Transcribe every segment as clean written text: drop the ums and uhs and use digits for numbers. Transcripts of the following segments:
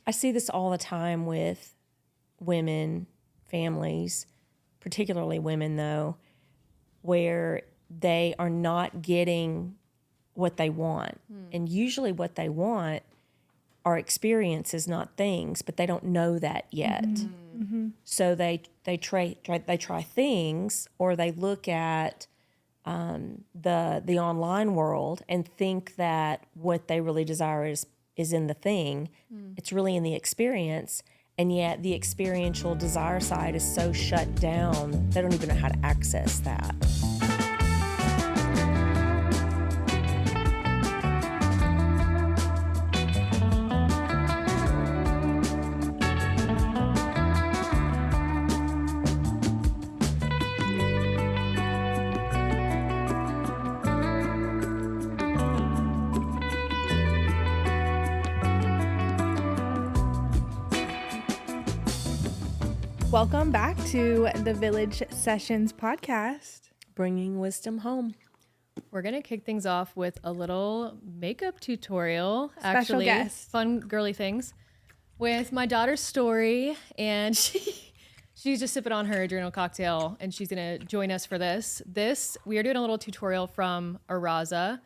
I see this all the time with women, families, particularly women though, where they are not getting what they want. And usually what they want are experiences, not things, but they don't know that yet. So they try things, or they look at the online world and think that what they really desire is in the thing. It's really in the experience. And yet the experiential desire side is so shut down, they don't even know how to access that. Welcome back to the Village Sessions podcast. Bringing wisdom home. We're going to kick things off with a little makeup tutorial. Special actually, guest. Fun girly things with my daughter's story. And she's just sipping on her adrenal cocktail, and she's going to join us for this. We are doing a little tutorial from Araza.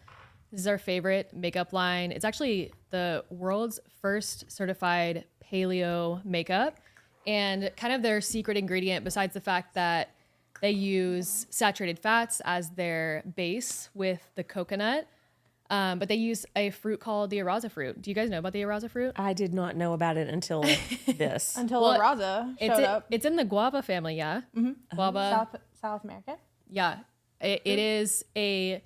This is our favorite makeup line. It's actually the world's first certified paleo makeup. And kind of their secret ingredient, besides the fact that they use saturated fats as their base with the coconut, but they use a fruit called the Araza fruit. Do you guys know about the Araza fruit? I did not know about it until this. Until Araza showed up. It's in the guava family, yeah. Mm-hmm. Guava. South America. Yeah. It is a...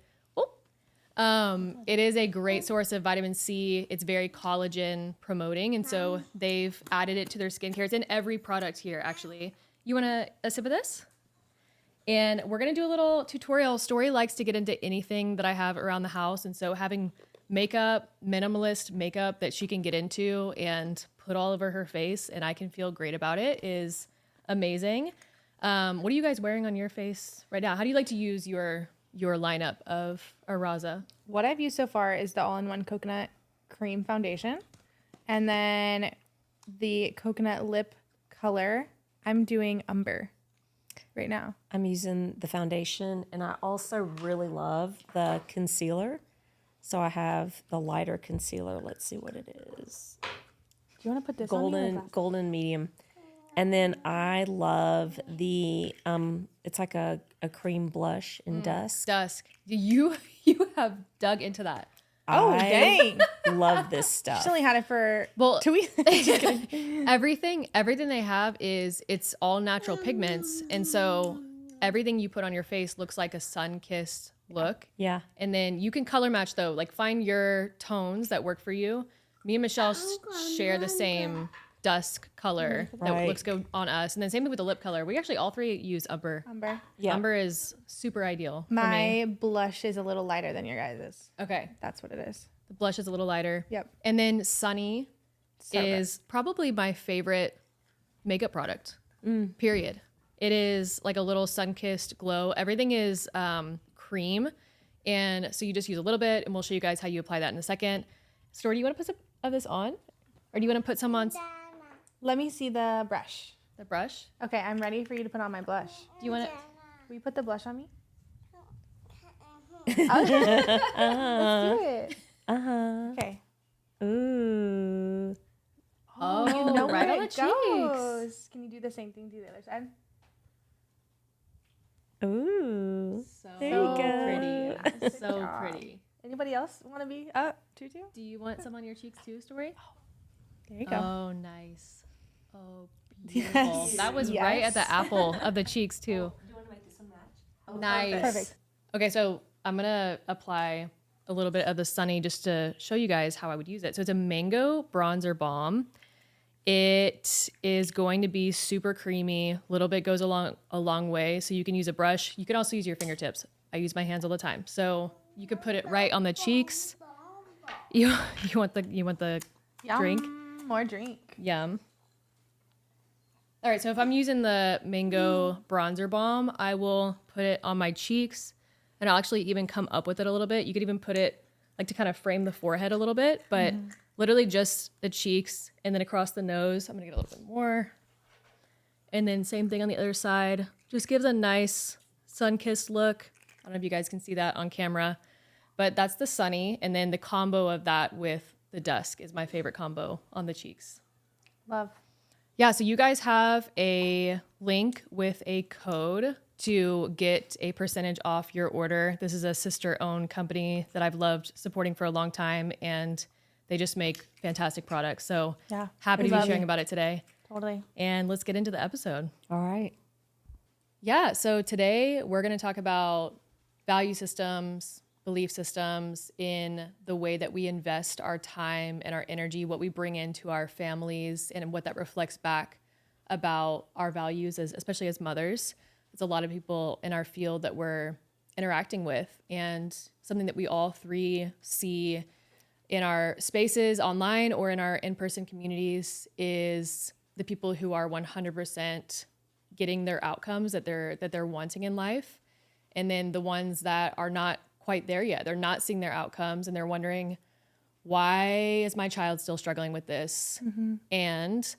it is a great source of vitamin C. It's very collagen promoting, and so they've added it to their skincare. It's in every product here, actually. You want a sip of this? And we're going to do a little tutorial. Story likes to get into anything that I have around the house, and so having makeup, minimalist makeup that she can get into and put all over her face, and I can feel great about it, is amazing. What are you guys wearing on your face right now? How do you like to use your lineup of Araza? What I've used so far is the all-in-one coconut cream foundation. And then the coconut lip color, I'm doing umber right now. I'm using the foundation, and I also really love the concealer. So I have the lighter concealer. Let's see what it is. Do you want to put this on Golden medium. And then I love the, it's like a cream blush in dusk. Dusk. You have dug into that. Dang. Love this stuff. She's only had it for 2 weeks. Everything they have it's all natural pigments. And so everything you put on your face looks like a sun-kissed look. Yeah. And then you can color match though. Like find your tones that work for you. Me and Michelle share the same dusk color that looks good on us. And then same thing with the lip color. We actually all three use umber. Yeah. Umber is super ideal. My blush is a little lighter than your guys's. Okay. That's what it is. The blush is a little lighter. Yep. And then Sunny So is probably my favorite makeup product, period. It is like a little sun-kissed glow. Everything is cream. And so you just use a little bit, and we'll show you guys how you apply that in a second. Story, do you want to put some of this on? Or do you want to put some on Let me see the brush. the brush? Okay, I'm ready for you to put on my blush. Do you want to? Will you put the blush on me? Okay. Let's do it. Okay. Ooh. Oh, You know right where on the it cheeks. goes. Can you do the same thing to the other side? Ooh. So There you go. pretty. Good So job. pretty. Anybody else want to be tutu? Do you want some on your cheeks too, Story? There you go. Oh, nice. Oh, beautiful. Yes. That was right at the apple of the cheeks too. Do you want to make this a match? Nice. Perfect. Okay, so I'm gonna apply a little bit of the Sunny just to show you guys how I would use it. So it's a mango bronzer balm. It is going to be super creamy. A little bit goes a long way. So you can use a brush. You can also use your fingertips. I use my hands all the time. So you could put it right on the cheeks. You want the Yum. drink? More drink. Yum. All right, so if I'm using the mango bronzer balm, I will put it on my cheeks, and I'll actually even come up with it a little bit. You could even put it like to kind of frame the forehead a little bit, but literally just the cheeks and then across the nose. I'm gonna get a little bit more. And then same thing on the other side. Just gives a nice sun-kissed look. I don't know if you guys can see that on camera, but that's the sunny. And then the combo of that with the dusk is my favorite combo on the cheeks. Love. Yeah, so you guys have a link with a code to get a percentage off your order. This is a sister-owned company that I've loved supporting for a long time, and they just make fantastic products. So Yeah, happy we to be love sharing you. about it today. Totally. And let's get into the episode. All right. Yeah, so today we're going to talk about value systems, belief systems in the way that we invest our time and our energy, what we bring into our families, and what that reflects back about our values, especially as mothers. It's a lot of people in our field that we're interacting with, and something that we all three see in our spaces online or in our in-person communities is the people who are 100% getting their outcomes that they're wanting in life, and then the ones that are not quite there yet. They're not seeing their outcomes, and they're wondering, why is my child still struggling with this? And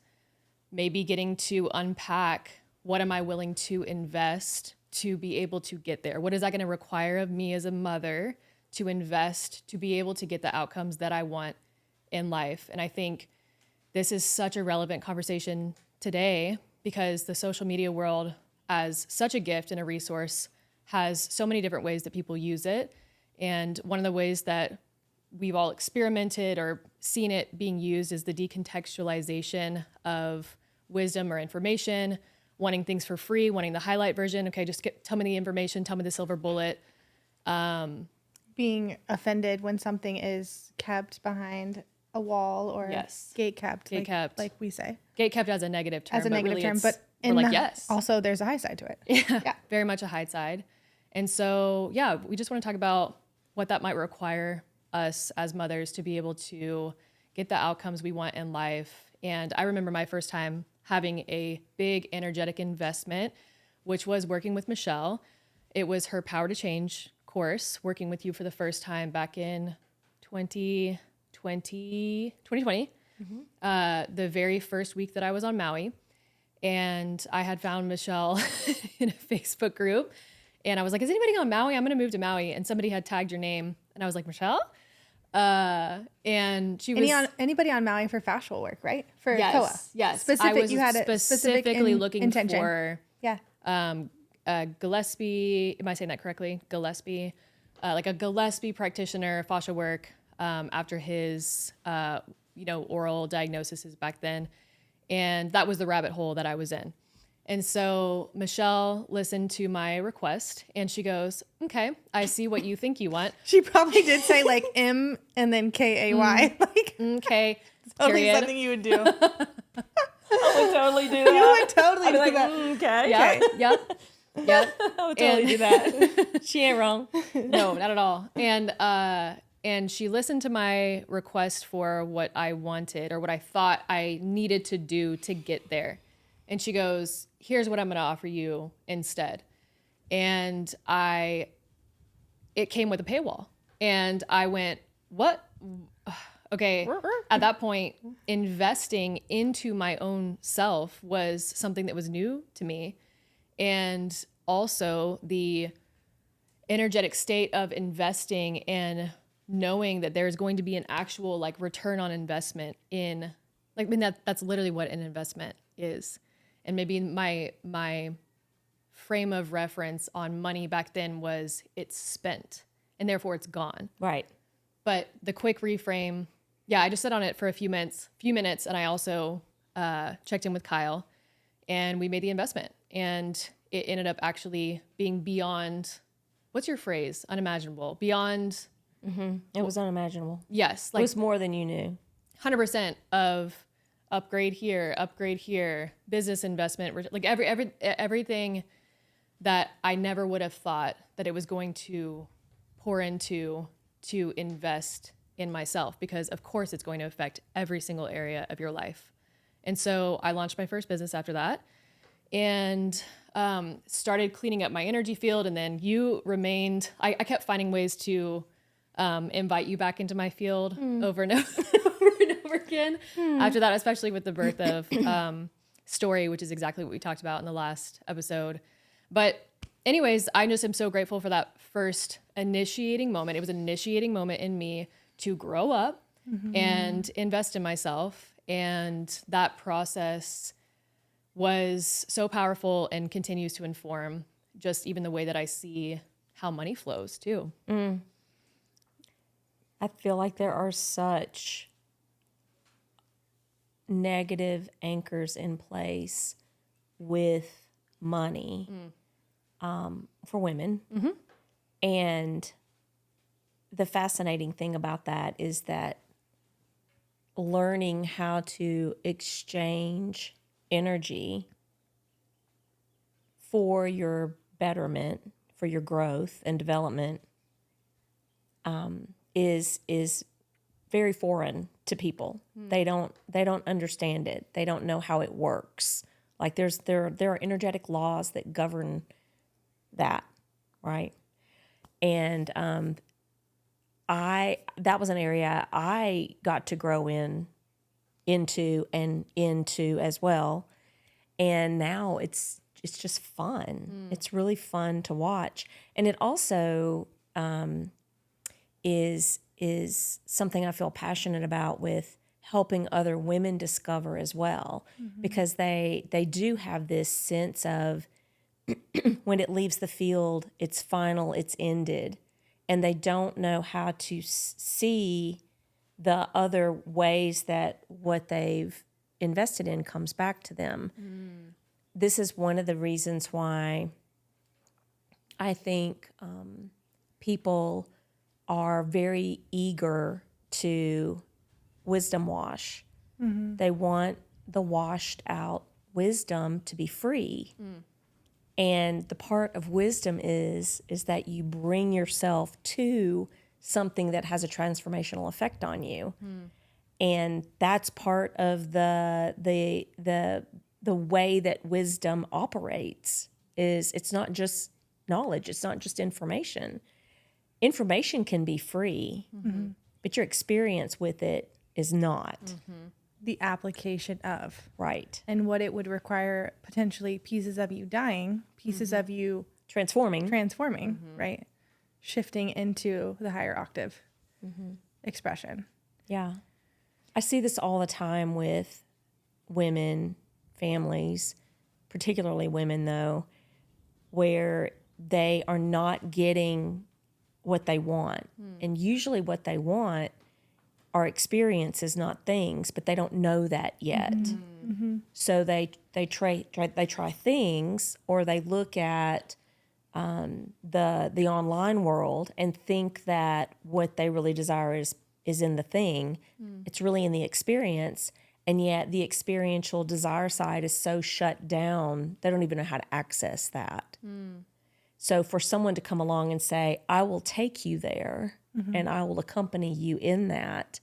maybe getting to unpack, what am I willing to invest to be able to get there? What is that going to require of me as a mother to invest to be able to get the outcomes that I want in life? And I think this is such a relevant conversation today because the social media world, as such a gift and a resource, has so many different ways that people use it. And one of the ways that we've all experimented or seen it being used is the decontextualization of wisdom or information, wanting things for free, wanting the highlight version. Okay, just tell me the information, tell me the silver bullet. Being offended when something is kept behind a wall or Yes. gate kept, like we say. Gate kept as a negative term. As a negative really term, but we're like, yes. also there's a high side to it. Yeah, very much a high side. And so, yeah, we just want to talk about what that might require us as mothers to be able to get the outcomes we want in life. And I remember my first time having a big energetic investment, which was working with Michelle. It was her Power to Change course, working with you for the first time back in 2020, the very first week that I was on Maui. And I had found Michelle in a Facebook group. And I was like, is anybody on Maui? I'm going to move to Maui. And somebody had tagged your name. And I was like, Michelle? And she was... Anybody on Maui for factual work, right? For yes, Koa. Yes. Specific, I was you had a specifically looking intention. for Yeah. Gillespie, am I saying that correctly? Gillespie, like a Gillespie practitioner, fascia work, after his, oral diagnoses back then. And that was the rabbit hole that I was in. And so Michelle listened to my request and she goes, okay, I see what you think you want. She probably did say like M and then K-A-Y. Like, Okay. totally period. something you would do. I would totally do that. You would totally do like, that. Okay. Yeah. Yep. Yep. I would totally do that. She ain't wrong. No, not at all. And she listened to my request for what I wanted or what I thought I needed to do to get there. And she goes, here's what I'm going to offer you instead. And it came with a paywall. And I went, what? Okay. At that point, investing into my own self was something that was new to me. And also the energetic state of investing and knowing that there's going to be an actual like return on investment in, like, I mean, that's literally what an investment is. And maybe my frame of reference on money back then was it's spent and therefore it's gone. Right. But the quick reframe, yeah, I just sat on it for a few minutes, and I also checked in with Kyle, and we made the investment. And it ended up actually being beyond, what's your phrase? Unimaginable. Beyond. It was unimaginable. Yes. It was more than you knew. 100% of upgrade here, business investment, like everything that I never would have thought that it was going to pour into to invest in myself, because of course it's going to affect every single area of your life. And so I launched my first business after that and started cleaning up my energy field. And then you remained, I kept finding ways to invite you back into my field over and over again after that, especially with the birth of Story, which is exactly what we talked about in the last episode. But anyways, I just am so grateful for that first initiating moment. It was an initiating moment in me to grow up and invest in myself. And that process was so powerful and continues to inform just even the way that I see how money flows too. I feel like there are such negative anchors in place with money for women. And the fascinating thing about that is that learning how to exchange energy for your betterment, for your growth and development, is very foreign to people. They don't understand it. They don't know how it works. Like there are energetic laws that govern that, right? And that was an area I got to grow into as well. And now it's just fun. It's really fun to watch. And it also is something I feel passionate about with helping other women discover as well, because they do have this sense of when it leaves the field, it's final, it's ended, and they don't know how to see the other ways that what they've invested in comes back to them. This is one of the reasons why I think people are very eager to wisdom wash. They want the washed out wisdom to be free. And the part of wisdom is that you bring yourself to something that has a transformational effect on you. And that's part of the way that wisdom operates. Is it's not just knowledge, it's not just information. Information can be free, but your experience with it is not. The application of. Right. And what it would require, potentially pieces of you dying, pieces of you Transforming, right? Shifting into the higher octave expression. Yeah. I see this all the time with women, families, particularly women though, where they are not getting what they want. And usually what they want are experiences, not things, but they don't know that yet. So they try things, or they look at the online world and think that what they really desire is in the thing. It's really in the experience, and yet the experiential desire side is so shut down, they don't even know how to access that. So for someone to come along and say, I will take you there and I will accompany you in that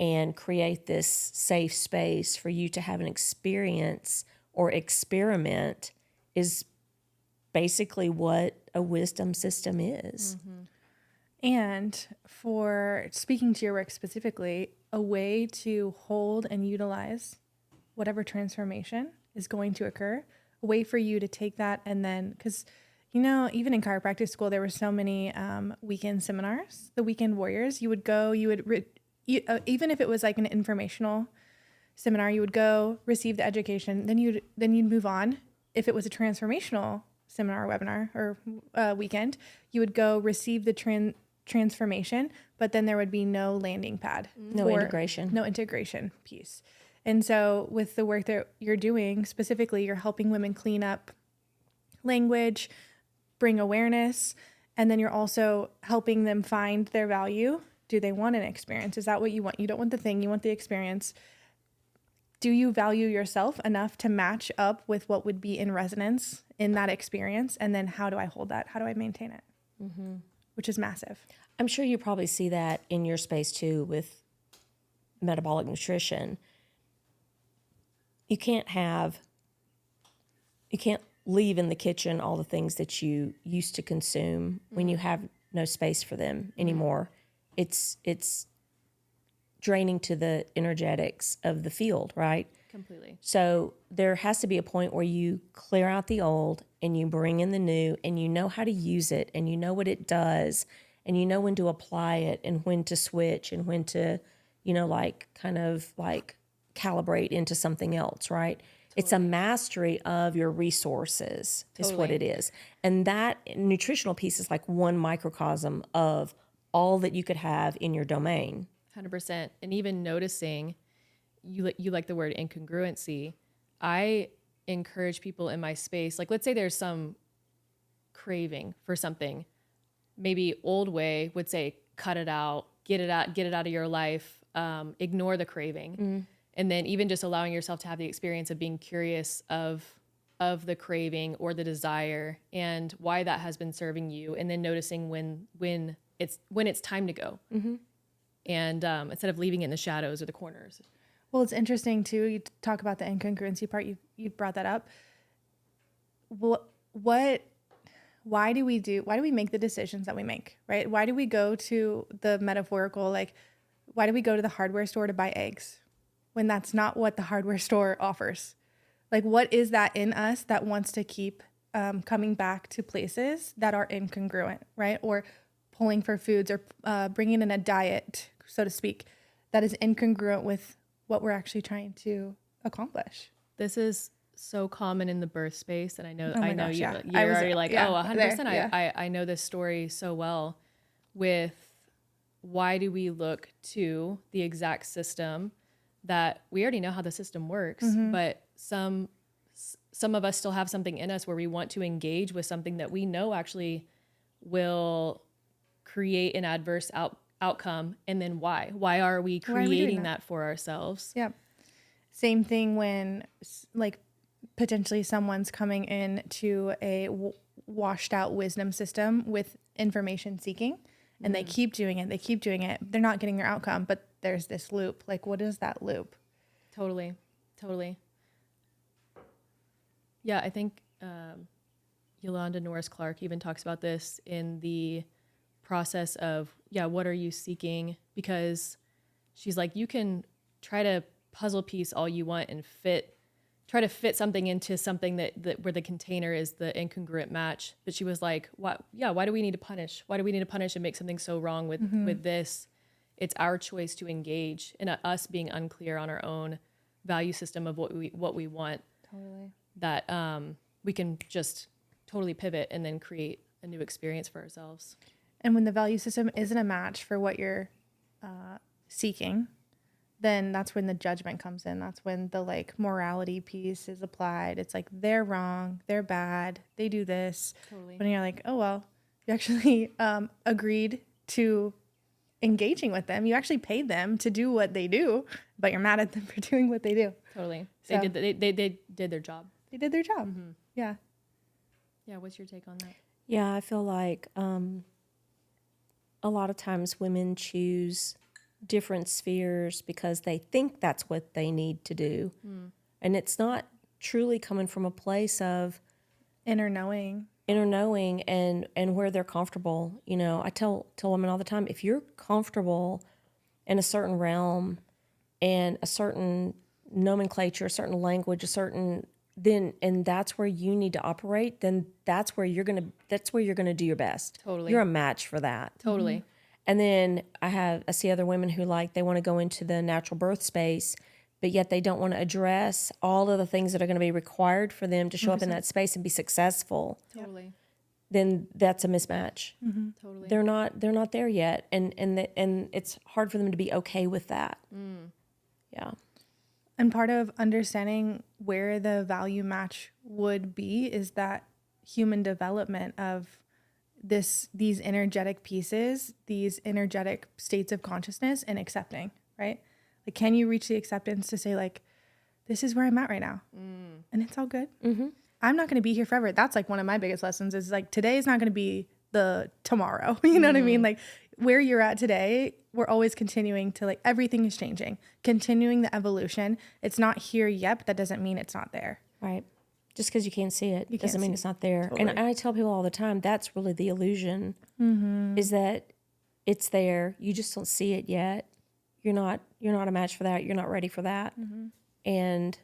and create this safe space for you to have an experience or experiment, is basically what a wisdom system is. And for speaking to your work specifically, a way to hold and utilize whatever transformation is going to occur, a way for you to take that and then, because, you know, even in chiropractic school, there were so many weekend seminars, the weekend warriors. You would go, even if it was like an informational seminar, you would go receive the education, then you'd move on. If it was a transformational seminar, webinar, or weekend, you would go receive the transformation, but then there would be no landing pad, No integration piece. And so with the work that you're doing, specifically, you're helping women clean up language, bring awareness, and then you're also helping them find their value. Do they want an experience? Is that what you want? You don't want the thing, you want the experience. Do you value yourself enough to match up with what would be in resonance in that experience? And then how do I hold that? How do I maintain it? Which is massive. I'm sure you probably see that in your space too with metabolic nutrition. You can't leave in the kitchen all the things that you used to consume when you have no space for them anymore. It's draining to the energetics of the field, right? Completely. So there has to be a point where you clear out the old and you bring in the new, and you know how to use it, and you know what it does, and you know when to apply it and when to switch and when to, like kind of like calibrate into something else, right? It's a mastery of your resources is what it is. And that nutritional piece is like one microcosm of all that you could have in your domain. 100%. And even noticing, you like the word incongruency. I encourage people in my space, like let's say there's some craving for something. Maybe old way would say, cut it out, get it out of your life, ignore the craving. And then even just allowing yourself to have the experience of being curious of the craving or the desire and why that has been serving you. And then noticing when it's time to go. And instead of leaving it in the shadows or the corners. Well, it's interesting too. You talk about the incongruency part. You brought that up. Why do we make the decisions that we make, right? Why do we go to the metaphorical, like, why do we go to the hardware store to buy eggs when that's not what the hardware store offers? Like, what is that in us that wants to keep coming back to places that are incongruent, right? Or pulling for foods or bringing in a diet, so to speak, that is incongruent with what we're actually trying to accomplish. This is so common in the birth space. And I know, you're I was, already like, yeah, 100%. there, yeah. I know this story so well with why do we look to the exact system that we already know how the system works, but some of us still have something in us where we want to engage with something that we know actually will create an adverse outcome. And then why are we creating that for ourselves? Yeah. Same thing when like potentially someone's coming in to a washed out wisdom system with information seeking and they keep doing it. They're not getting their outcome, but there's this loop. Like, what is that loop? Totally. Yeah. I think, Yolanda Norris Clark even talks about this in the process of, what are you seeking? Because she's like, you can try to puzzle piece all you want and try to fit something into something that where the container is the incongruent match. But she was like, why do we need to punish? Why do we need to punish and make something so wrong with this? It's our choice to engage, and us being unclear on our own value system of what we want. Totally. That we can just totally pivot and then create a new experience for ourselves. And when the value system isn't a match for what you're seeking, then that's when the judgment comes in. That's when the like morality piece is applied. It's like, they're wrong, they're bad, they do this. Totally. But you're like, oh, well, you actually agreed to engaging with them. You actually paid them to do what they do, but you're mad at them for doing what they do. Totally. So, they did their job. They did their job. Yeah. Yeah. What's your take on that? Yeah, I feel like a lot of times women choose different spheres because they think that's what they need to do. And it's not truly coming from a place of Inner knowing and where they're comfortable. I tell women all the time, if you're comfortable in a certain realm and a certain nomenclature, a certain language, and that's where you need to operate, then that's where you're gonna do your best. Totally. You're a match for that. Totally. And then I see other women who they want to go into the natural birth space, but yet they don't want to address all of the things that are going to be required for them to show up in that space and be successful. Totally. Then that's a mismatch. Totally. They're not there yet, and it's hard for them to be okay with that. Yeah. And part of understanding where the value match would be is that human development of these energetic pieces, these energetic states of consciousness, and accepting, right? Like, can you reach the acceptance to say, like, this is where I'm at right now, and it's all good. I'm not going to be here forever. That's like one of my biggest lessons is like, today is not going to be the tomorrow. You know what I mean? Like, where you're at today, we're always continuing to, like, everything is changing, continuing the evolution. It's not here yet, but that doesn't mean it's not there. Right. Just because you can't see it doesn't mean it's not there. Totally. And I tell people all the time, that's really the illusion, is that it's there. You just don't see it yet. you're not a match for that. You're not ready for that. And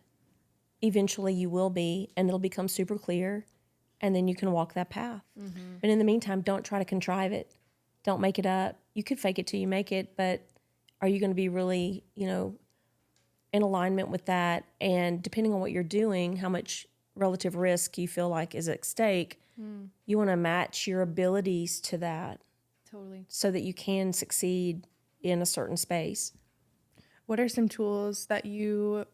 eventually you will be, and it'll become super clear, and then you can walk that path. But in the meantime, don't try to contrive it. Don't make it up. You could fake it till you make it, but are you going to be really, in alignment with that? And depending on what you're doing, how much relative risk you feel like is at stake, you want to match your abilities to that. Totally. So that you can succeed in a certain space. What are some tools that you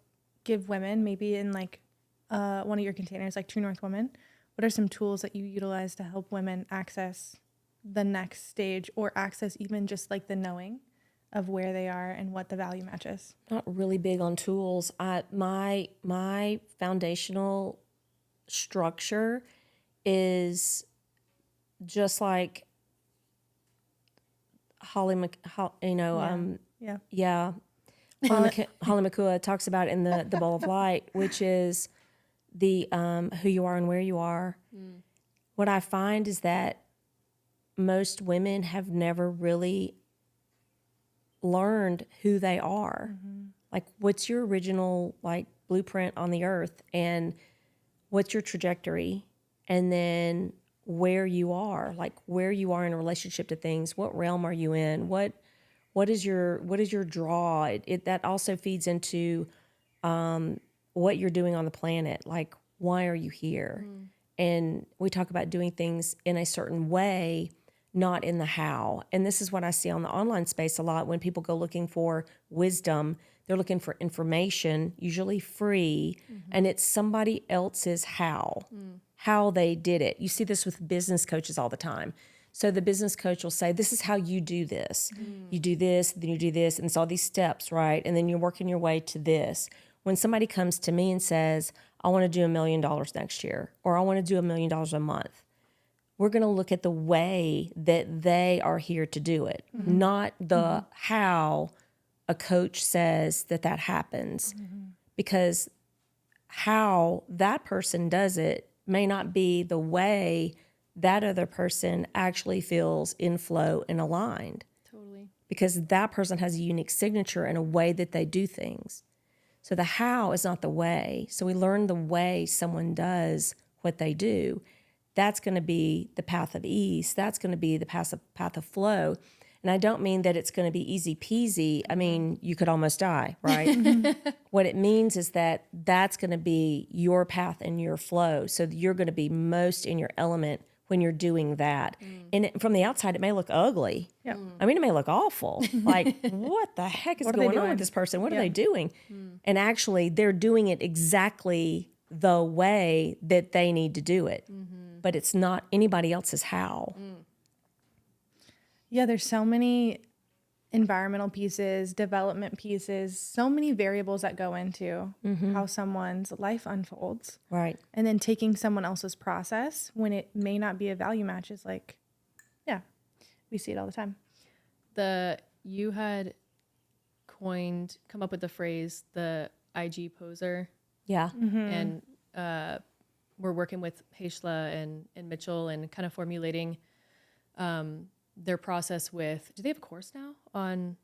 give women, maybe in like one of your containers, like True North Women? What are some tools that you utilize to help women access the next stage, or access even just like the knowing of where they are and what the value match is? Not really big on tools. My foundational structure is just like Holly McCua talks about in the Bowl of Light, which is the who you are and where you are. What I find is that most women have never really learned who they are. Like, what's your original like blueprint on the earth, and what's your trajectory, and then where you are in relationship to things. What realm are you in? What is your draw? It that also feeds into what you're doing on the planet. Like, why are you here? And we talk about doing things in a certain way, not in the how. And this is what I see on the online space a lot. When people go looking for wisdom, they're looking for information, usually free, and it's somebody else's how they did it. You see this with business coaches all the time. So the business coach will say, this is how you do this. You do this, then you do this, and it's all these steps, right? And then you're working your way to this. When somebody comes to me and says, I want to do $1 million next year, or I want to do $1 million a month, we're going to look at the way that they are here to do it, not the how a coach says that happens. Because how that person does it may not be the way that other person actually feels in flow and aligned. Totally. Because that person has a unique signature and a way that they do things. So the how is not the way. So we learn the way someone does what they do. That's going to be the path of ease. That's going to be the path of flow. And I don't mean that it's going to be easy peasy. I mean, you could almost die, right? What it means is that that's going to be your path and your flow. So you're going to be most in your element when you're doing that. And from the outside, it may look ugly. Yeah. I mean, it may look awful. Like, what the heck is going on with this person? What are they doing? And actually, they're doing it exactly the way that they need to do it. But it's not anybody else's how. Yeah, there's so many environmental pieces, development pieces, so many variables that go into how someone's life unfolds. Right. And then taking someone else's process when it may not be a value match is like, yeah, we see it all the time. You had come up with the phrase, the IG poser. Yeah. And we're working with Heishla and Mitchell and kind of formulating their process with, do they have a course now on?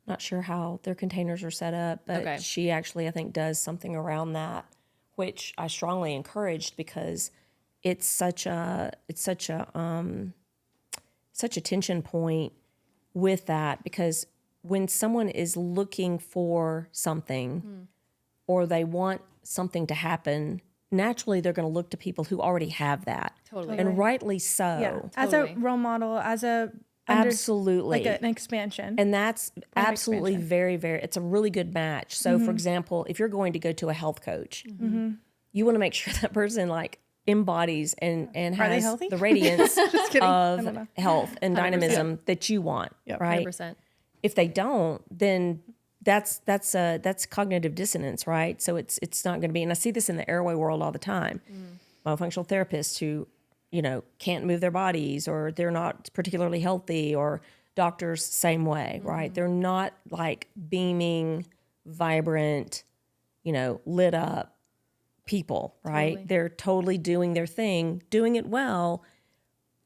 Not sure how their containers are set up, but she actually, I think, does something around that, which I strongly encouraged because it's such a tension point with that, because when someone is looking for something or they want something to happen, naturally they're going to look to people who already have that. Totally. And rightly so. Yeah. As a role model, as a absolutely, like an expansion. And that's absolutely very, very, it's a really good match. So for example, if you're going to go to a health coach, you want to make sure that person like embodies and has the radiance of health and dynamism that you want, right? 100%. If they don't, then that's cognitive dissonance, right? So it's not going to be, and I see this in the airway world all the time. Myofunctional therapists who, can't move their bodies, or they're not particularly healthy, or doctors same way, right? They're not like beaming, vibrant, lit up people, right? Totally. They're totally doing their thing, doing it well.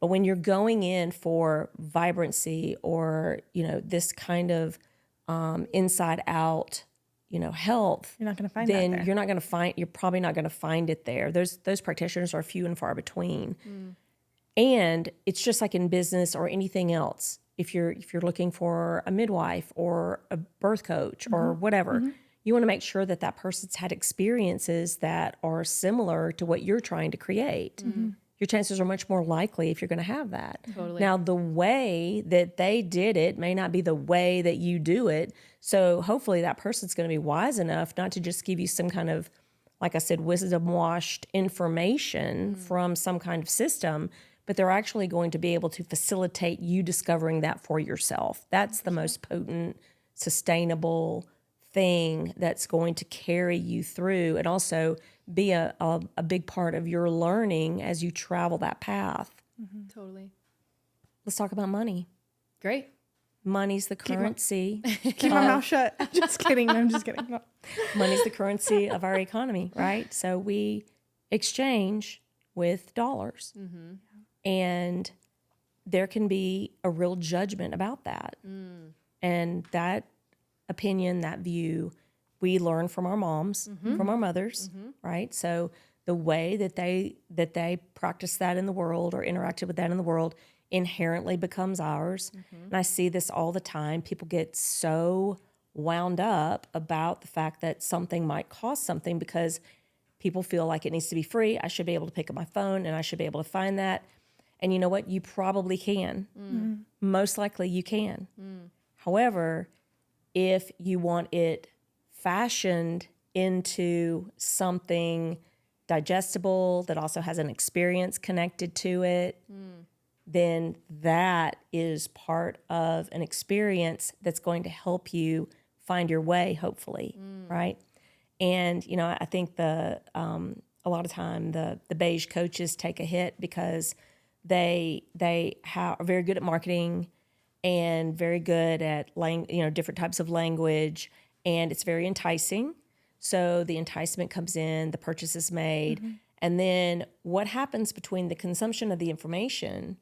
But when you're going in for vibrancy or, this kind of inside out, health, You're not going to find then that there. you're probably not going to find it there. Those practitioners are few and far between. And it's just like in business or anything else. If you're looking for a midwife or a birth coach or whatever, you want to make sure that that person's had experiences that are similar to what you're trying to create. Your chances are much more likely if you're going to have that. Totally. Now, the way that they did it may not be the way that you do it. So hopefully that person's going to be wise enough not to just give you some kind of, like I said, wisdom washed information from some kind of system, but they're actually going to be able to facilitate you discovering that for yourself. That's the most potent, sustainable thing that's going to carry you through and also be a big part of your learning as you travel that path. Totally. Let's talk about money. Great. Money's the currency. Keep my mouth shut. I'm just kidding. I'm just kidding. No. Money's the currency of our economy, right? So we exchange with dollars. And there can be a real judgment about that. And that opinion, that view, we learn from our moms, from our mothers, right? So the way that they practice that in the world or interacted with that in the world inherently becomes ours. And I see this all the time. People get so wound up about the fact that something might cost something because people feel like it needs to be free. I should be able to pick up my phone and I should be able to find that. And you know what? You probably can. Most likely you can. However, if you want it fashioned into something digestible that also has an experience connected to it, then that is part of an experience that's going to help you find your way, hopefully, right? And, I think a lot of time the beige coaches take a hit because they are very good at marketing and very good at different types of language, and it's very enticing. So the enticement comes in, the purchase is made, and then what happens between the consumption of the information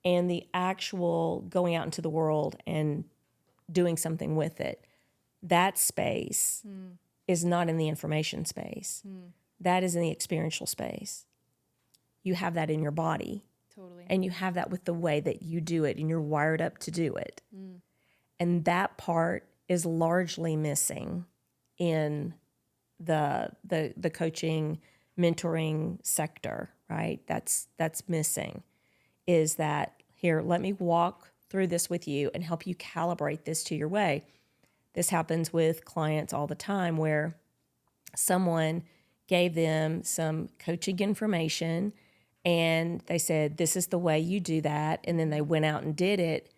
and the actual going out into the world and doing something with it? That space is not in the information space. That is in the experiential space. You have that in your body. Totally. And you have that with the way that you do it, and you're wired up to do it. And that part is largely missing in the coaching, mentoring sector, right? That's missing. Is that, here, let me walk through this with you and help you calibrate this to your way. This happens with clients all the time where someone gave them some coaching information and they said, this is the way you do that. And then they went out and did it,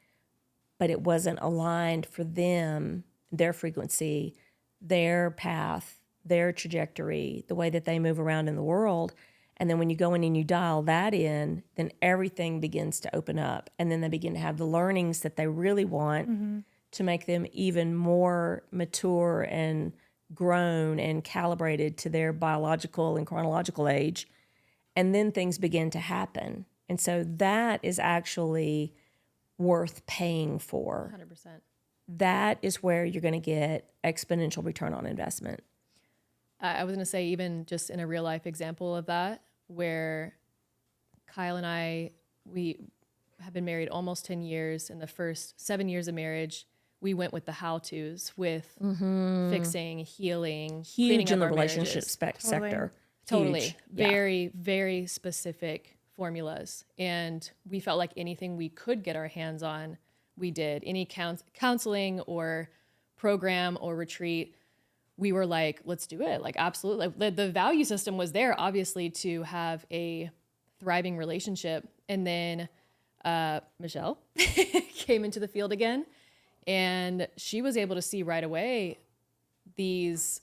but it wasn't aligned for them, their frequency, their path, their trajectory, the way that they move around in the world. And then when you go in and you dial that in, then everything begins to open up. And then they begin to have the learnings that they really want to make them even more mature and grown and calibrated to their biological and chronological age. And then things begin to happen. And so that is actually worth paying for. 100%. That is where you're going to get exponential return on investment. I was going to say, even just in a real life example of that, where Kyle and I, we have been married almost 10 years. In the first 7 years of marriage, we went with the how-tos with fixing, healing, cleaning Huge in up the our relationship marriages. sector. Totally. Huge. Yeah. Very, very specific formulas. And we felt like anything we could get our hands on, we did. Any counseling or program or retreat, we were like, let's do it. Like, absolutely. Like, the value system was there, obviously, to have a thriving relationship. And then Michelle came into the field again, and she was able to see right away these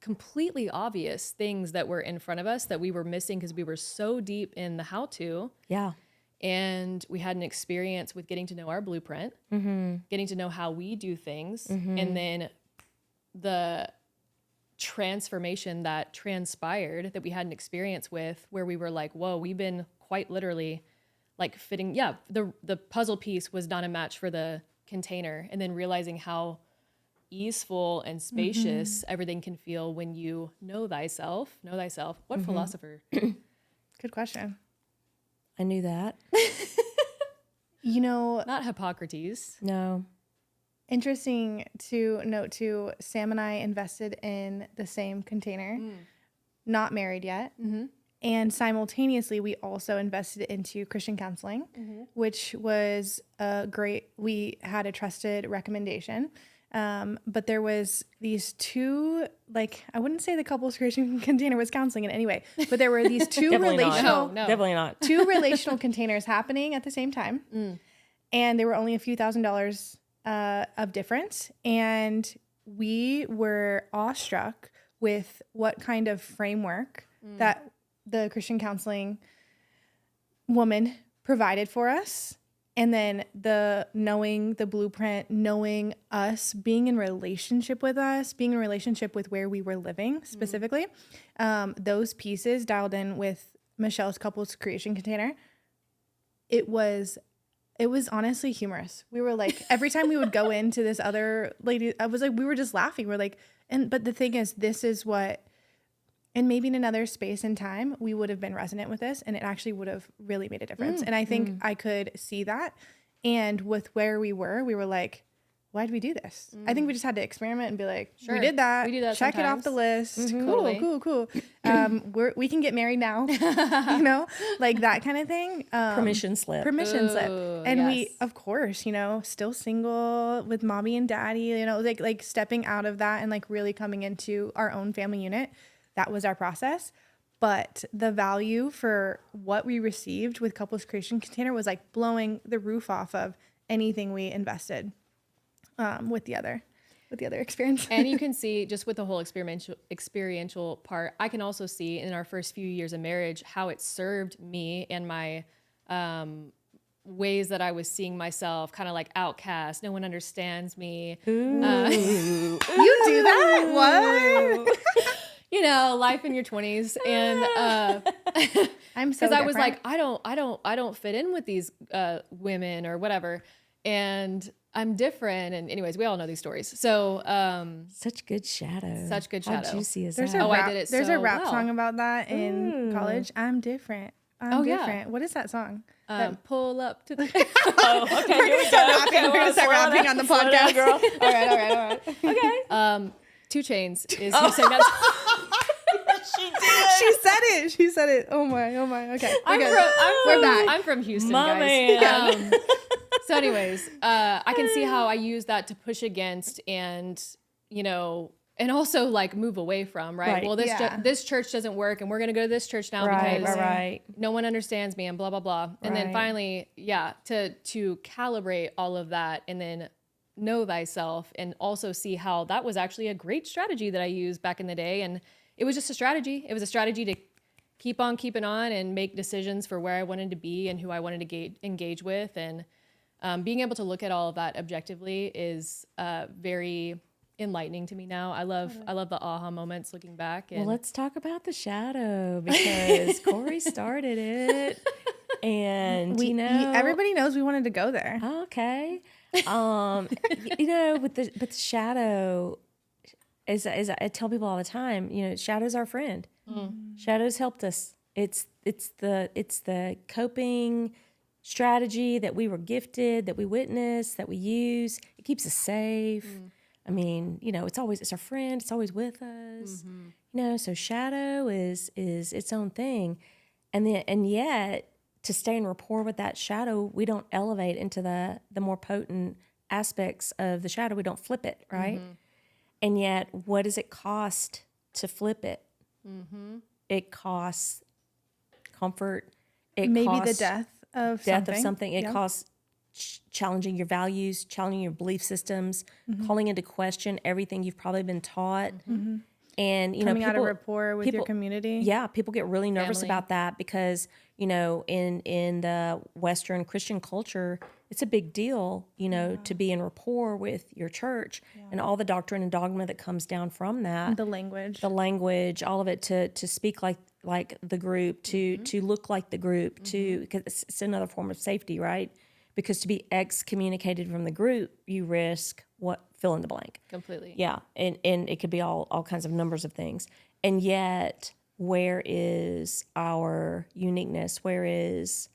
completely obvious things that were in front of us that we were missing because we were so deep in the how-to. Yeah. And we had an experience with getting to know our blueprint, getting to know how we do things, and then the transformation that transpired that we had an experience with, where we were like, whoa, we've been quite literally like fitting. Yeah, the puzzle piece was not a match for the container, and then realizing how easeful and spacious everything can feel when you know thyself. Know thyself. What philosopher? Good question. I knew that. You know, Not Hippocrates. No. interesting to note too, Sam and I invested in the same container, not married yet. And simultaneously, we also invested into Christian counseling, which was we had a trusted recommendation. But there was these two, like, I wouldn't say the couples Christian container was counseling in any way, but there were these two Definitely not. relational, No. Definitely not. two relational containers happening at the same time. And there were only a few $1,000s of difference. And we were awestruck with what kind of framework that the Christian counseling woman provided for us. And then knowing the blueprint, knowing us, being in relationship with us, being in relationship with where we were living specifically, those pieces dialed in with Michelle's couples creation container. It was honestly humorous. We were like, every time we would go into this other lady, I was like, we were just laughing. We're like, but the thing is, this is what, and maybe in another space and time, we would have been resonant with this, and it actually would have really made a difference. And I think I could see that. And with where we were like, why did we do this? I think we just had to experiment and be like, Sure. we did that. We do that Check it off sometimes. the list. Totally. Cool. We can get married now, like that kind of thing. Permission slip. Ooh, And yes. we, of course, still single with mommy and daddy, like stepping out of that and like really coming into our own family unit. That was our process. But the value for what we received with Couples Creation Container was like blowing the roof off of anything we invested with the other experience. And you can see just with the whole experiential part, I can also see in our first few years of marriage how it served me and my ways that I was seeing myself kind of like outcast. No one understands me. You do that? What? Life in your 20s. And I'm so because I was different. like, I don't fit in with these women or whatever. And I'm different. And anyways, we all know these stories. So Such good shadow. Such good How shadow. juicy is There's that? a Oh, I rap, did it there's so a rap well. song about that in college. I'm different. Oh, yeah. different. What is that song? pull up to the Oh, okay. We're gonna start rapping. We're gonna start rapping on the podcast. girl. All right. Okay. 2 Chainz is who sang that. She said it. Oh my. Okay. We're back. I'm from Houston, My guys. man. So anyways, I can see how I use that to push against and, and also like move away from, right? Right. Well, this church doesn't work and we're going to go to this church now Right, because right. no one understands me and blah, blah, blah. And then Right. finally, to calibrate all of that and then know thyself and also see how that was actually a great strategy that I used back in the day. And it was just a strategy. It was a strategy to keep on keeping on and make decisions for where I wanted to be and who I wanted to engage with. And being able to look at all of that objectively is very enlightening to me now. I love the aha moments looking back. And Well, let's talk about the shadow because Kori started it, and everybody knows we wanted to go there. Okay, with the shadow, as I tell people all the time, shadow's our friend. Shadows helped us. It's the coping strategy that we were gifted, that we witness, that we use. It keeps us safe. I mean, it's our friend. It's always with us. So shadow is its own thing, and yet to stay in rapport with that shadow, we don't elevate into the more potent aspects of the shadow. We don't flip it, right? And yet, what does it cost to flip it? It costs comfort. It Maybe costs the death of something. It costs challenging your values, challenging your belief systems, calling into question everything you've probably been taught. And Coming out of rapport with your community. Yeah, people get really nervous Family. about that because in the Western Christian culture, it's a big deal, to be in rapport with your church and all the doctrine and dogma that comes down from that. The language. All of it to speak like the group, to look like the group, because it's another form of safety, right? because to be excommunicated from the group, you risk what, fill in the blank. Completely. Yeah, and it could be all kinds of numbers of things. And yet, where is our uniqueness? Where is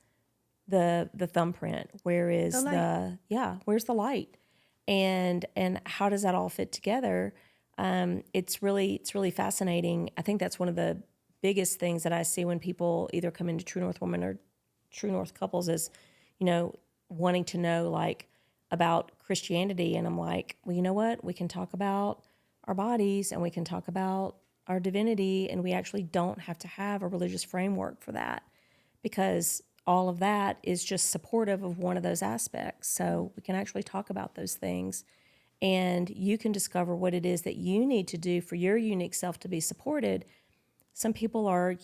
the thumbprint? Where is where's the light? And how does that all fit together? It's really fascinating. I think that's one of the biggest things that I see when people either come into True North Woman or True North couples is, wanting to know like about Christianity. And I'm like, well, you know what? We can talk about our bodies and we can talk about our divinity, and we actually don't have to have a religious framework for that, because all of that is just supportive of one of those aspects. So we can actually talk about those things, and you can discover what it is that you need to do for your unique self to be supported. Some people are,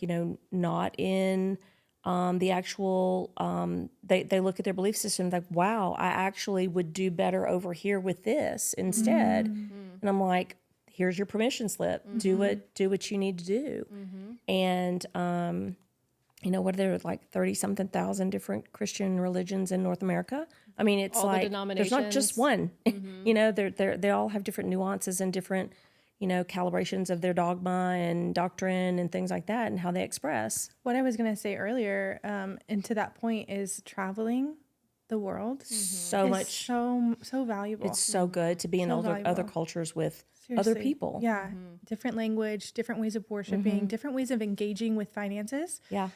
not in the actual, they look at their belief system like, wow, I actually would do better over here with this instead. And I'm like, here's your permission slip. Do what you need to do. And, what are there, like 30-something thousand different Christian religions in North America? I mean, it's all like, the denominations. there's not just one. They all have different nuances and different, calibrations of their dogma and doctrine and things like that, and how they express. What I was going to say earlier, and to that point, is traveling the world So is much. so valuable. It's so good to be in other valuable. cultures with Seriously. other people. Yeah. Different language, different ways of worshiping, different ways of engaging with finances. Yeah.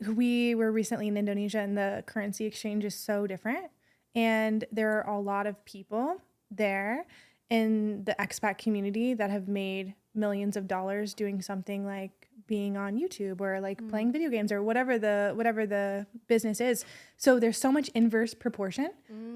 We were recently in Indonesia, and the currency exchange is so different. And there are a lot of people there in the expat community that have made millions of dollars doing something like being on YouTube or like playing video games or whatever the business is. So there's so much inverse proportion.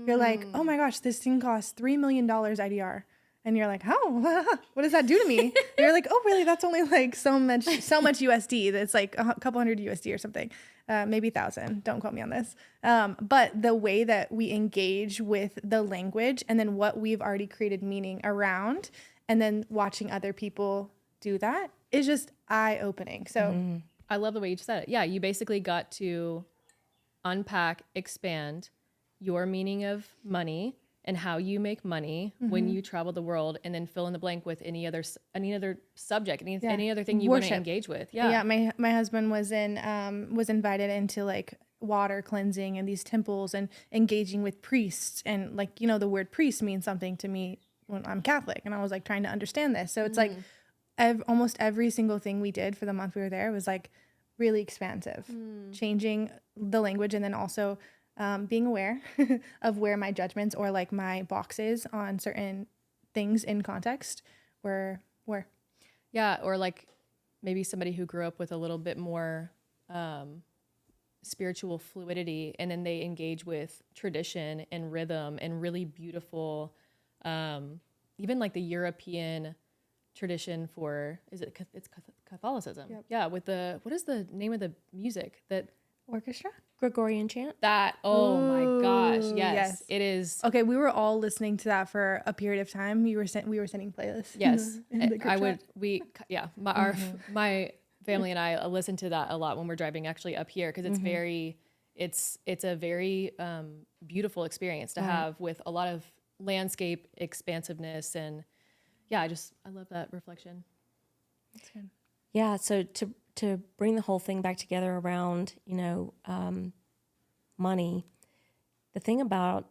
You're like, oh my gosh, this thing costs $3 million IDR. And you're like, oh, what does that do to me? And you're like, oh, really? That's only like so much USD. That's like a couple hundred USD or something, maybe 1,000. Don't quote me on this. But the way that we engage with the language and then what we've already created meaning around, and then watching other people do that is just eye-opening. So I love the way you just said it. Yeah, you basically got to unpack, expand your meaning of money and how you make money when you travel the world, and then fill in the blank with any other subject, any other thing you want to engage with. Yeah. My husband was invited into like water cleansing and these temples and engaging with priests, and like, the word priest means something to me when I'm Catholic, and I was like trying to understand this. So it's like almost every single thing we did for the month we were there was like really expansive, changing the language, and then also being aware of where my judgments or like my boxes on certain things in context were. Yeah, or like maybe somebody who grew up with a little bit more spiritual fluidity, and then they engage with tradition and rhythm and really beautiful, even like the European tradition for, it's Catholicism. Yep. Yeah, with what is the name of the music that Orchestra? Gregorian chant. That, oh my gosh, yes, it is. Okay, we were all listening to that for a period of time. We were sending playlists. Yes, in the group I chat. would. My family and I listen to that a lot when we're driving actually up here, because it's a very beautiful experience to have, with a lot of landscape expansiveness, and I love that reflection. That's good. Yeah. So to bring the whole thing back together around, money, the thing about,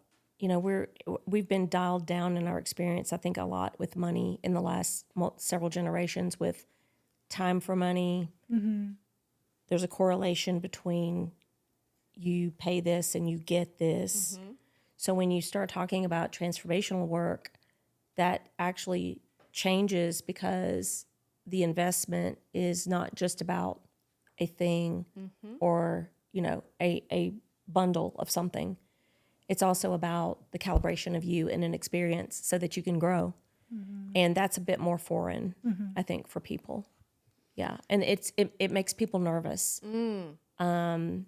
we've been dialed down in our experience, I think, a lot with money in the last several generations, with time for money. There's a correlation between you pay this and you get this. So when you start talking about transformational work, that actually changes, because the investment is not just about a thing or, a bundle of something. It's also about the calibration of you in an experience so that you can grow. And that's a bit more foreign, I think, for people. Yeah. And it makes people nervous. And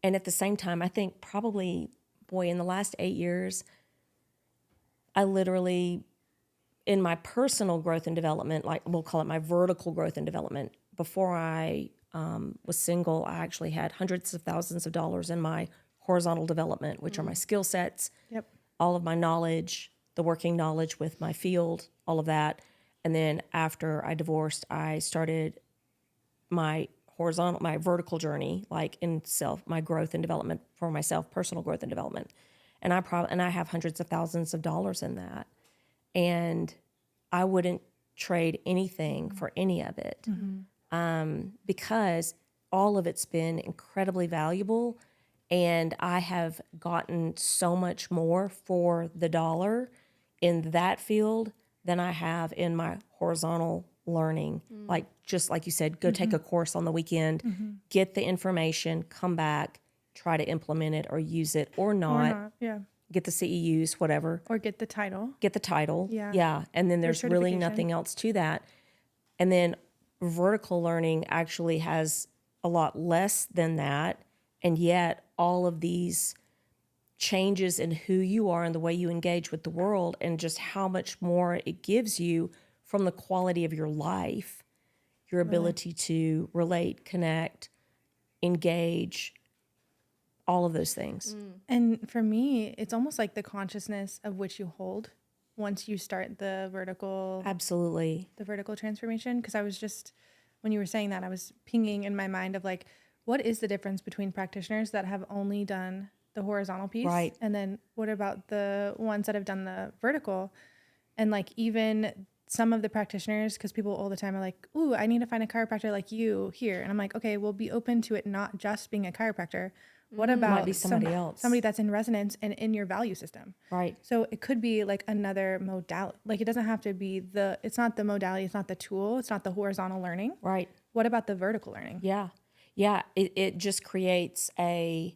at the same time, I think probably, in the last 8 years, I literally, in my personal growth and development, like we'll call it my vertical growth and development, before I was single, I actually had hundreds of thousands of dollars in my horizontal development, which are my skill sets, Yep. all of my knowledge, the working knowledge with my field, all of that. And then after I divorced, I started my vertical journey, like in my growth and development for myself, personal growth and development. And I have hundreds of thousands of dollars in that. And I wouldn't trade anything for any of it, because all of it's been incredibly valuable. And I have gotten so much more for the dollar in that field than I have in my horizontal learning. Like, just like you said, go take a course on the weekend, get the information, come back, try to implement it or use it or Or not, not. Yeah. get the CEUs, whatever, Or get the title. get the title. Yeah. Yeah. And then there's really certification. nothing else to that. And then vertical learning actually has a lot less than that. And yet all of these changes in who you are and the way you engage with the world and just how much more it gives you from the quality of your life, your ability to relate, connect, engage, all of those things. And for me, it's almost like the consciousness of which you hold once you start the vertical Absolutely. transformation. Because I was just, when you were saying that, I was pinging in my mind of like, what is the difference between practitioners that have only done the horizontal piece? Right. And then what about the ones that have done the vertical? And like even some of the practitioners, because people all the time are like, ooh, I need to find a chiropractor like you here. And I'm like, okay, we'll be open to it not just being a chiropractor. What about be somebody else. somebody that's in resonance and in your value system? Right. So it could be like another modality. Like it doesn't have to be it's not the modality, it's not the tool, it's not the horizontal learning. Right. What about the vertical learning? Yeah. Yeah. It just creates a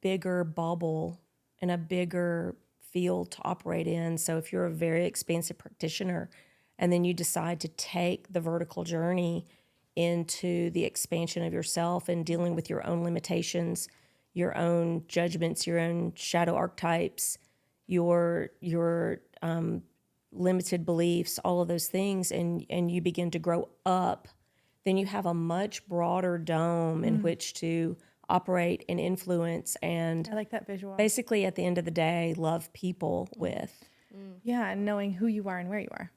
bigger bubble and a bigger field to operate in. So if you're a very expansive practitioner and then you decide to take the vertical journey into the expansion of yourself and dealing with your own limitations, your own judgments, your own shadow archetypes, your limited beliefs, all of those things, and you begin to grow up, then you have a much broader dome in which to operate and influence and I like that visual. basically at the end of the day, love people with. Yeah, and knowing who you are and where you are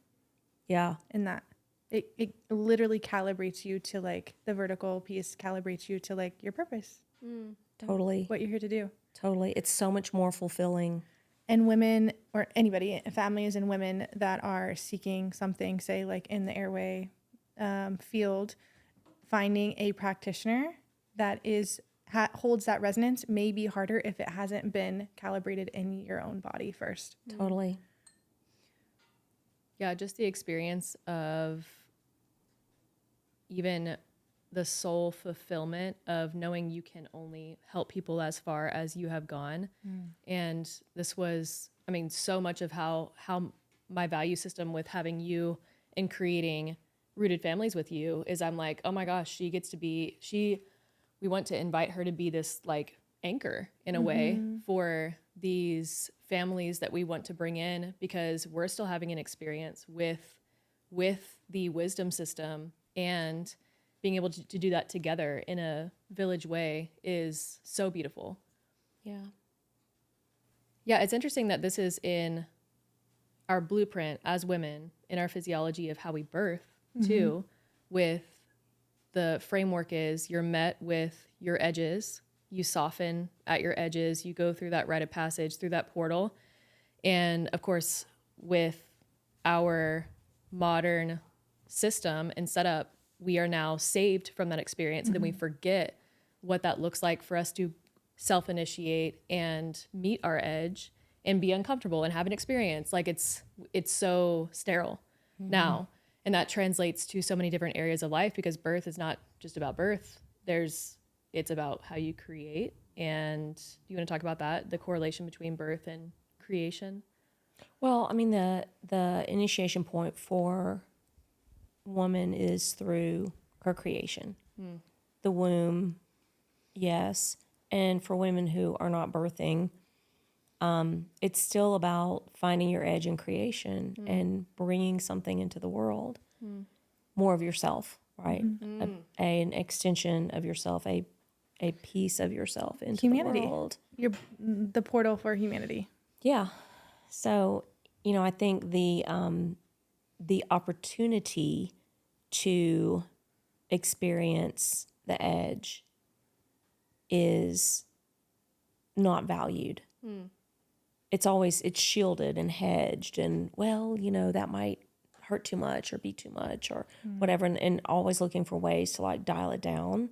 Yeah. in that. It literally calibrates you to like the vertical piece calibrates you to like your purpose, Totally. what you're here to do. Totally. It's so much more fulfilling. And women or anybody, families and women that are seeking something, say like in the airway field, finding a practitioner that holds that resonance may be harder if it hasn't been calibrated in your own body first. Totally. Yeah, just the experience of even the soul fulfillment of knowing you can only help people as far as you have gone. And this was, I mean, so much of how my value system with having you and creating rooted families with you is I'm like, oh my gosh, we want to invite her to be this like anchor in a way for these families that we want to bring in, because we're still having an experience with the wisdom system, and being able to do that together in a village way is so beautiful. Yeah. Yeah, it's interesting that this is in our blueprint as women, in our physiology of how we birth too, with the framework is you're met with your edges, you soften at your edges, you go through that rite of passage, through that portal. And of course, with our modern system and setup, we are now saved from that experience. And then we forget what that looks like for us to self-initiate and meet our edge and be uncomfortable and have an experience. Like it's so sterile now. And that translates to so many different areas of life, because birth is not just about birth. It's about how you create. And do you want to talk about that, the correlation between birth and creation? Well, I mean, the initiation point for woman is through her creation. The womb, yes. And for women who are not birthing, it's still about finding your edge in creation and bringing something into the world, more of yourself, right? An extension of yourself, a a piece of yourself into Humanity. the world. You're the portal for humanity. Yeah. So, I think the opportunity to experience the edge is not valued. It's shielded and hedged and, well, that might hurt too much or be too much or whatever, and always looking for ways to like dial it down.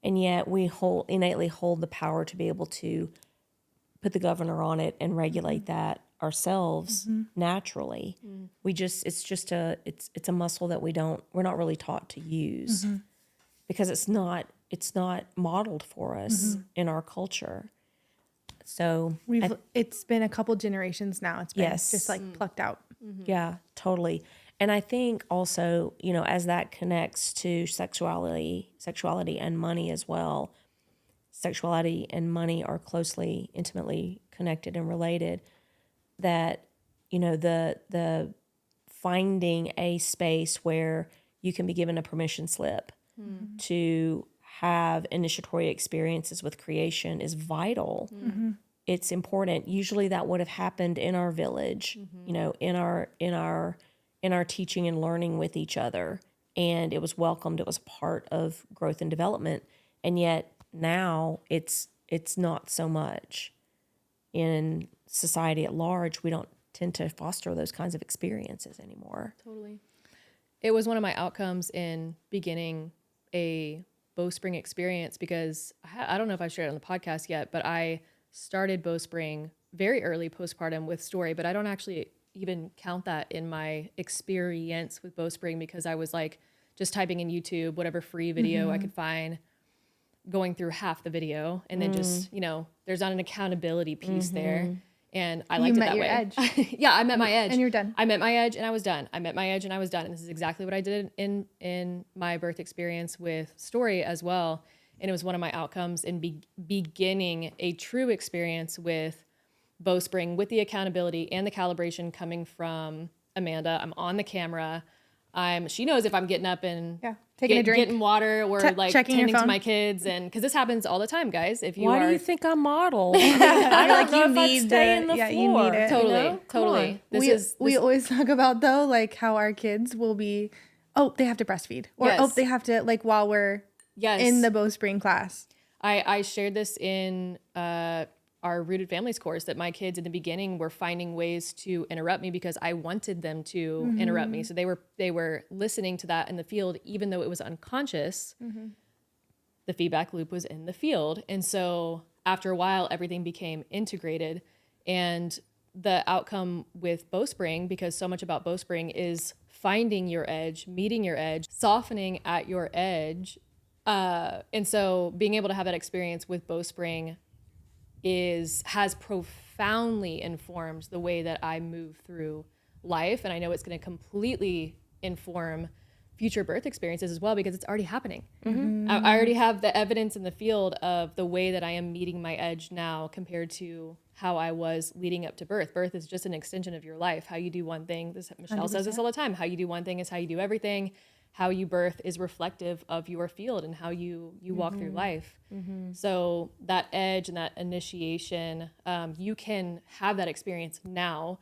And yet we innately hold the power to be able to put the governor on it and regulate that ourselves naturally. It's a muscle that we're not really taught to use because it's not modeled for us in our culture. So it's been a couple generations now. It's been Yes. just like plucked out. yeah, totally. And I think also, as that connects to sexuality and money as well, sexuality and money are closely, intimately connected and related, that, the finding a space where you can be given a permission slip to have initiatory experiences with creation is vital. It's important. Usually that would have happened in our village, in our teaching and learning with each other. And it was welcomed. It was part of growth and development. And yet now it's not so much. In society at large, we don't tend to foster those kinds of experiences anymore. Totally. It was one of my outcomes in beginning a Bowspring experience because I don't know if I've shared it on the podcast yet, but I started Bowspring very early postpartum with Story, but I don't actually even count that in my experience with Bowspring because I was like just typing in YouTube, whatever free video I could find, going through half the video, and then just, there's not an accountability piece there. And I liked it that way. You met your edge. Yeah, I met my edge. And you're done. I met my edge and I was done. I met my edge and I was done. And this is exactly what I did in my birth experience with Story as well. And it was one of my outcomes in beginning a true experience with Bowspring, with the accountability and the calibration coming from Amanda. I'm on the camera. She knows if I'm getting up and taking a drink, getting water, or like checking tending your to phone. my kids, and because this happens all the time, guys. If you Why are, do you think I'm modeled? I don't know if I'd stay in the floor. you need it. totally, Come on. totally. We always talk about though, like how our kids will be, they have to breastfeed, or Yes. they have to, like, while we're in the Bowspring class. I shared this in our Rooted Families course that my kids in the beginning were finding ways to interrupt me because I wanted them to interrupt me. So they were listening to that in the field, even though it was unconscious. The feedback loop was in the field. And so after a while, everything became integrated. And the outcome with Bowspring, because so much about Bowspring is finding your edge, meeting your edge, softening at your edge. And so being able to have that experience with Bowspring has profoundly informed the way that I move through life. And I know it's going to completely inform future birth experiences as well, because it's already happening. I already have the evidence in the field of the way that I am meeting my edge now compared to how I was leading up to birth. Birth is just an extension of your life. How you do one thing, Michelle says this all the time, how you do one thing is how you do everything. How you birth is reflective of your field and how you walk through life. So that edge and that initiation, you can have that experience now,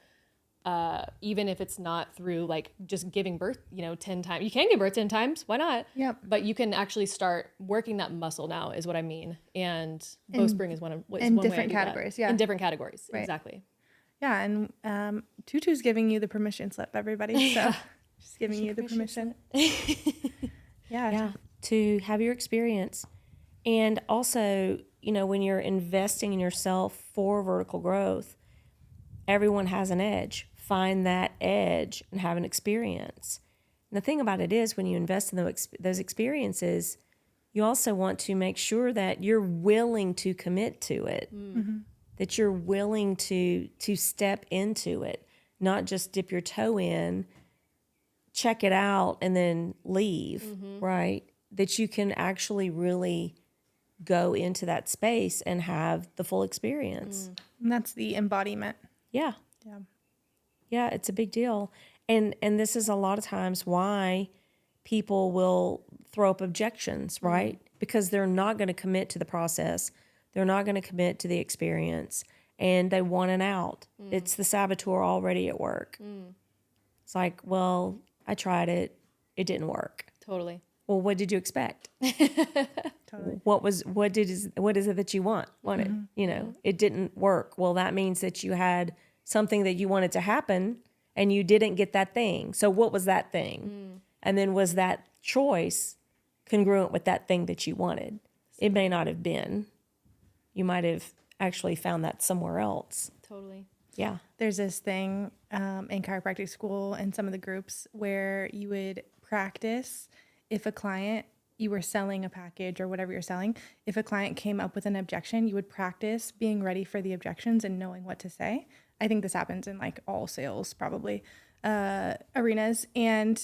even if it's not through like just giving birth, 10 times. You can give birth 10 times. Why not? Yep. But you can actually start working that muscle now is what I mean. And Bowspring is one way I different do categories. that. Yeah. In different categories. Right. Exactly. Yeah. And Tutu's giving you the permission slip, everybody. So just giving you the permission. Yeah. To have your experience. And also, when you're investing in yourself for vertical growth, everyone has an edge. Find that edge and have an experience. And the thing about it is, when you invest in those experiences, you also want to make sure that you're willing to commit to it, that you're willing to step into it, not just dip your toe in, check it out, and then leave, right? That you can actually really go into that space and have the full experience. And that's the embodiment. Yeah. Yeah, it's a big deal. And this is a lot of times why people will throw up objections, right? Because they're not going to commit to the process. They're not going to commit to the experience, and they want an out. It's the saboteur already at work. It's like, well, I tried it. It didn't work. Totally. Well, what did you expect? Totally. What is it that you wanted? You know, it didn't work. Well, that means that you had something that you wanted to happen and you didn't get that thing. So what was that thing? And then was that choice congruent with that thing that you wanted? It may not have been. You might have actually found that somewhere else. Totally. Yeah. There's this thing in chiropractic school and some of the groups where you would practice if a client, you were selling a package or whatever you're selling, if a client came up with an objection, you would practice being ready for the objections and knowing what to say. I think this happens in like all sales probably arenas. And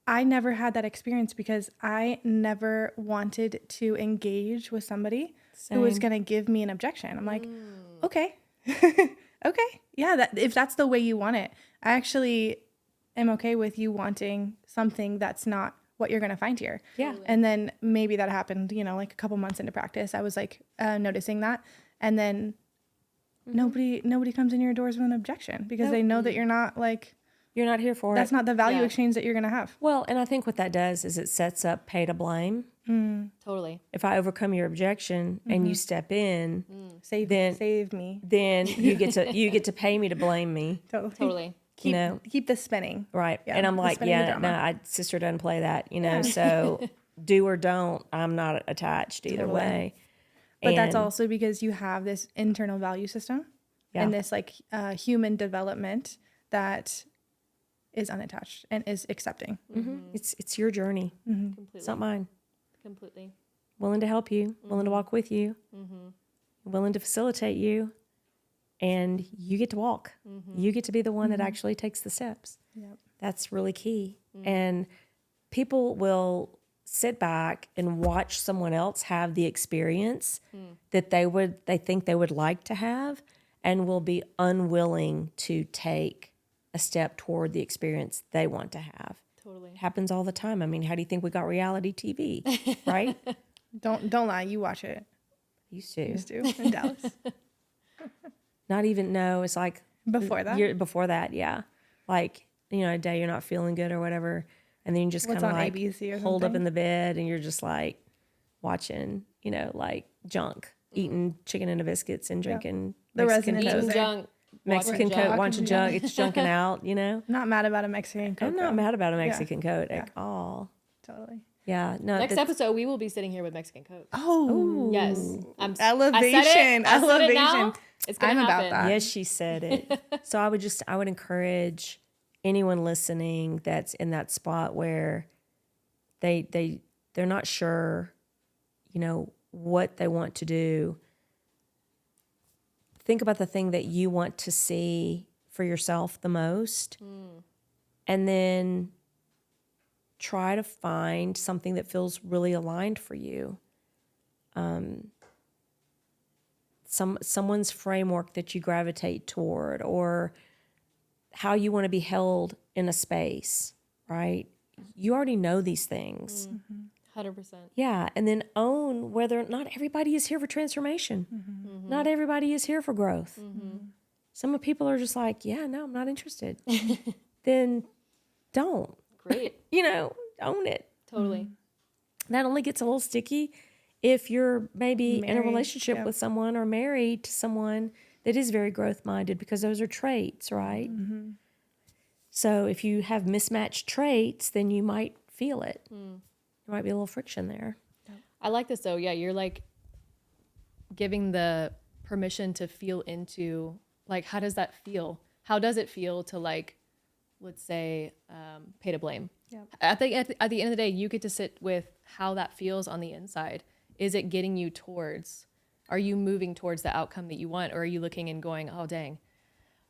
I never had that experience because I never wanted to engage with somebody who was going to give me an objection. I'm like, okay, okay. Yeah, if that's the way you want it. I actually am okay with you wanting something that's not what you're going to find here. Yeah. And then maybe that happened, you know, like a couple months into practice, I was like noticing that. And then nobody comes in your doors with an objection because they know that you're not like, You're not here for that's it. not the value exchange that you're going to have. Well, and I think what that does is it sets up pay to blame. Totally. If I overcome your objection and you step in, Save me. then you get to pay me to blame me. Totally. Keep this spinning. Right. Yeah, And I'm the like, spinning the yeah, no, drama. sister doesn't play that, you know, so do or don't, I'm not attached either Totally. way. But that's And- also because you have this internal value system Yeah. and this like human development that is unattached and is accepting. It's your journey. Completely. It's not mine. Completely. Willing to help you, willing to walk with you, willing to facilitate you, and you get to walk. You get to be the one that actually takes the steps. Yep. That's really key. And people will sit back and watch someone else have the experience that they think they would like to have, and will be unwilling to take a step toward the experience they want to have. Totally. It happens all the time. I mean, how do you think we got reality TV, right? Don't lie. You watch it. Used to. Used to in Dallas. Not even, no, it's like Before that? before that, yeah. Like, you know, a day you're not feeling good or whatever, and then you just kind What's of on like ABC or hold up something? in the bed and you're just like watching, you know, like junk, eating chicken and biscuits and drinking The Mexican resident Coke. Eating Jose. junk. Mexican watching Coke, junk. watching junk. It's junking out, you know. Not mad about a Mexican Coke. I'm not though. mad about a Mexican Coke at all. Totally. Yeah, no. Next that's- episode, we will be sitting here with Mexican Coke. Oh. Yes. Elevation. I said it now. Elevation. It's gonna I'm about happen. that. Yes, she said it. So I would encourage anyone listening that's in that spot where they're not sure, you know, what they want to do. Think about the thing that you want to see for yourself the most, and then try to find something that feels really aligned for you. Someone's framework that you gravitate toward, or how you want to be held in a space, right? You already know these things. 100%. Yeah, and then own whether not everybody is here for transformation. Not everybody is here for growth. Some people are just like, yeah, no, I'm not interested. Then don't. Great. You know, own it. Totally. That only gets a little sticky if you're maybe in a Married, relationship yep. with someone or married to someone that is very growth minded, because those are traits, right? So if you have mismatched traits, then you might feel it. There might be a little friction there. I like this though. Yeah, you're like giving the permission to feel into like, how does that feel? How does it feel to like, let's say, pay to blame? Yep. I think at the end of the day, you get to sit with how that feels on the inside. Is it getting you towards? Are you moving towards the outcome that you want, or are you looking and going, oh dang,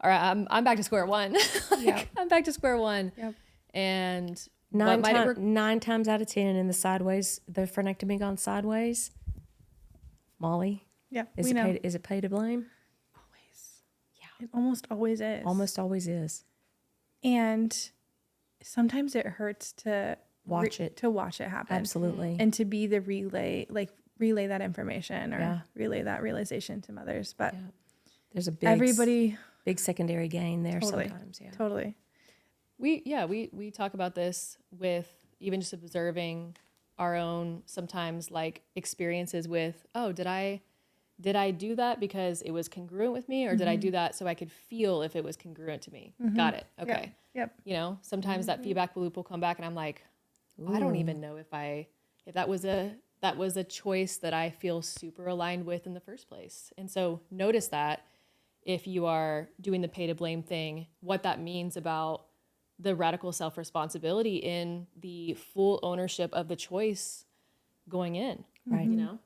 all right, I'm back to square one. Yep. I'm back to square one. Yep. And Nine times out of 10 in the frenectomy gone sideways, Molly, Yeah. is We know. it pay to blame? It almost always is. Almost always is. And sometimes it hurts to watch it. to watch it happen. Absolutely. And to be the relay that information or Yeah. relay that realization to mothers. But There's a big secondary gain there Totally. sometimes. Yeah. totally. We talk about this with even just observing our own sometimes like experiences with, oh, did I do that because it was congruent with me, or did I do that so I could feel if it was congruent to me? Got it. Okay. Yep. You know, sometimes that feedback loop will come back and I'm like, I don't even know if that was a choice that I feel super aligned with in the first place. And so notice that if you are doing the pay to blame thing, what that means about the radical self-responsibility in the full ownership of the choice going in, Right. you know?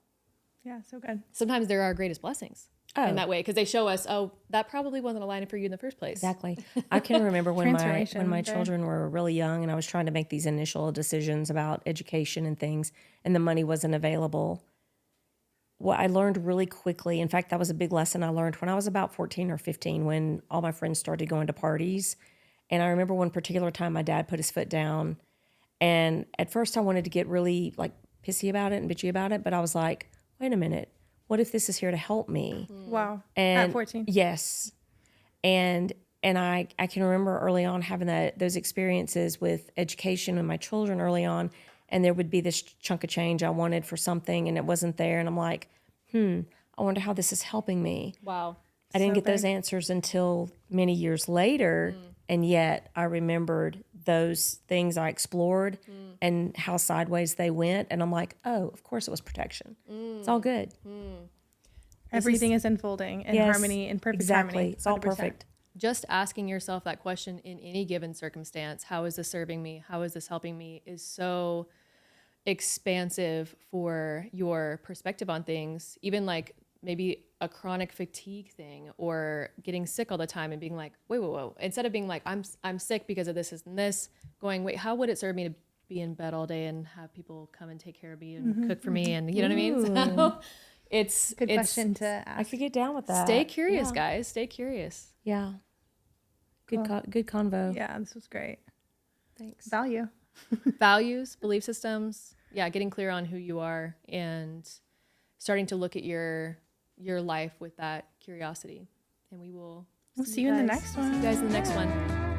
Yeah. So good. Sometimes they're our greatest blessings in that way, because they show us, oh, that probably wasn't aligned for you in the first place. Exactly. I can remember when my Transformation, children were really young and I was trying to make these initial decisions about education and things, and the money wasn't available. What I learned really quickly, in fact, that was a big lesson I learned when I was about 14 or 15, when all my friends started going to parties. And I remember one particular time my dad put his foot down, and at first I wanted to get really like pissy about it and bitchy about it, but I was like, wait a minute, what if this is here to help me? Wow. And At 14. yes. And I can remember early on having those experiences with education with my children early on, and there would be this chunk of change I wanted for something and it wasn't there, and I'm like, I wonder how this is helping me. Wow. I didn't So get those big. answers until many years later, and yet I remembered those things I explored and how sideways they went, and I'm like, oh, of course it was protection. It's all good. Everything is unfolding in Yes, harmony, in perfect exactly. harmony. It's all 100%. perfect. Just asking yourself that question in any given circumstance, how is this serving me? How is this helping me? Is so expansive for your perspective on things, even like maybe a chronic fatigue thing or getting sick all the time and being like, wait, instead of being like, I'm sick because of this and this, going, wait, how would it serve me to be in bed all day and have people come and take care of me and cook for me? And you know what I mean? So it's Good question to I ask. could get down with that. Stay curious, guys. Stay curious. Yeah. Good, good convo. Yeah, this was great. Thanks. Value. Values, belief systems. Yeah, getting clear on who you are and starting to look at your life with that curiosity. And we'll We'll see you in the guys- next one. See you guys in the next one.